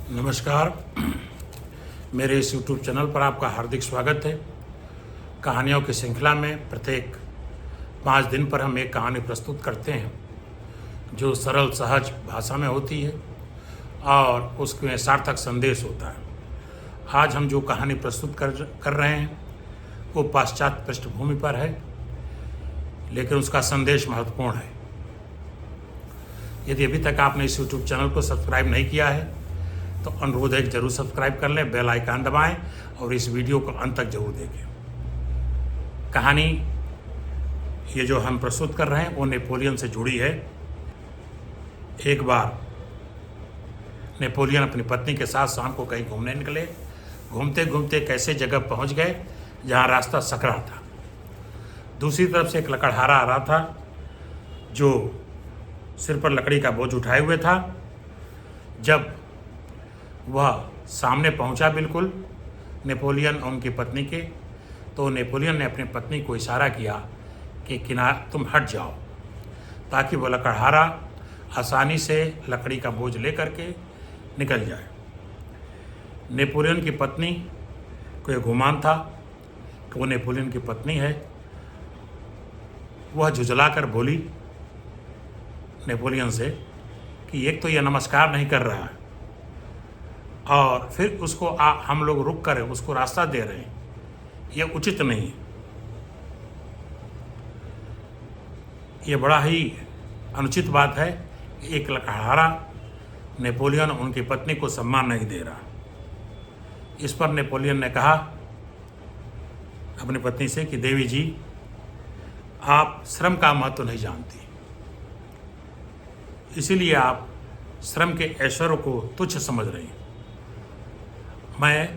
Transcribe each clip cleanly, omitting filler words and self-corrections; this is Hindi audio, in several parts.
नमस्कार। मेरे इस YouTube चैनल पर आपका हार्दिक स्वागत है। कहानियों की श्रृंखला में प्रत्येक 5 दिन पर हम एक कहानी प्रस्तुत करते हैं जो सरल सहज भाषा में होती है और उसमें सार्थक संदेश होता है। आज हम जो कहानी प्रस्तुत कर रहे हैं वो पाश्चात्य पृष्ठभूमि पर है, लेकिन उसका संदेश महत्वपूर्ण है। यदि अभी तक आपने इस YouTube चैनल को सब्सक्राइब नहीं किया है तो अनुरोध है कि जरूर सब्सक्राइब कर लें, बेल आइकन दबाएं और इस वीडियो को अंत तक जरूर देखें। कहानी ये जो हम प्रस्तुत कर रहे हैं वो नेपोलियन से जुड़ी है। एक बार नेपोलियन अपनी पत्नी के साथ शाम को कहीं घूमने निकले। घूमते घूमते एक ऐसे जगह पहुंच गए जहां रास्ता सकरा था। दूसरी तरफ से एक लकड़हारा आ रहा था जो सिर पर लकड़ी का बोझ उठाए हुए था। जब वह सामने पहुंचा बिल्कुल नेपोलियन और उनकी पत्नी के, तो नेपोलियन ने अपनी पत्नी को इशारा किया कि तुम हट जाओ, ताकि वह लकड़हारा आसानी से लकड़ी का बोझ लेकर के निकल जाए। नेपोलियन की पत्नी को यह गुमान था कि वो नेपोलियन की पत्नी है। वह झुंझला कर बोली नेपोलियन से कि एक तो यह नमस्कार नहीं कर रहा है और फिर उसको हम लोग रुक कर उसको रास्ता दे रहे हैं, यह उचित नहीं है। यह बड़ा ही अनुचित बात है कि एक लकड़हारा नेपोलियन उनकी पत्नी को सम्मान नहीं दे रहा। इस पर नेपोलियन ने कहा अपनी पत्नी से कि देवी जी, आप श्रम का महत्व नहीं जानती, इसीलिए आप श्रम के ऐश्वर्य को तुच्छ समझ रही हैं। मैं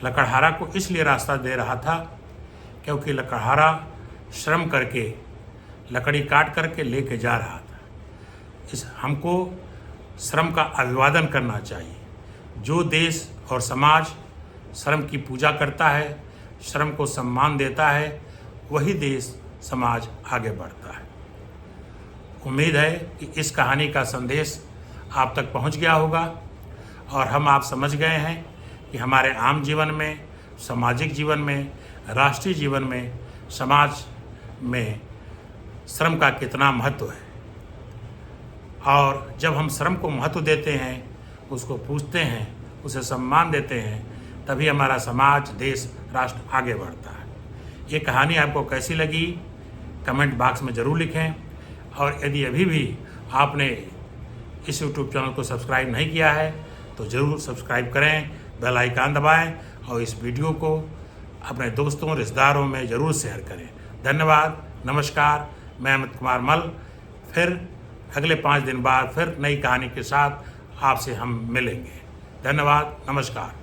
लकड़हारा को इसलिए रास्ता दे रहा था क्योंकि लकड़हारा श्रम करके लकड़ी काट करके लेके जा रहा था। हमको श्रम का अभिवादन करना चाहिए। जो देश और समाज श्रम की पूजा करता है, श्रम को सम्मान देता है, वही देश समाज आगे बढ़ता है। उम्मीद है कि इस कहानी का संदेश आप तक पहुंच गया होगा और आप समझ गए हैं कि हमारे आम जीवन में, सामाजिक जीवन में, राष्ट्रीय जीवन में, समाज में श्रम का कितना महत्व है। और जब हम श्रम को महत्व देते हैं, उसको पूछते हैं, उसे सम्मान देते हैं, तभी हमारा समाज, देश, राष्ट्र आगे बढ़ता है। ये कहानी आपको कैसी लगी कमेंट बॉक्स में ज़रूर लिखें। और यदि अभी भी आपने इस YouTube चैनल को सब्सक्राइब नहीं किया है तो ज़रूर सब्सक्राइब करें, बेल आइकन दबाएं और इस वीडियो को अपने दोस्तों, रिश्तेदारों में ज़रूर शेयर करें। धन्यवाद, नमस्कार। मैं अमित कुमार मल फिर अगले 5 दिन बाद फिर नई कहानी के साथ आपसे हम मिलेंगे। धन्यवाद, नमस्कार।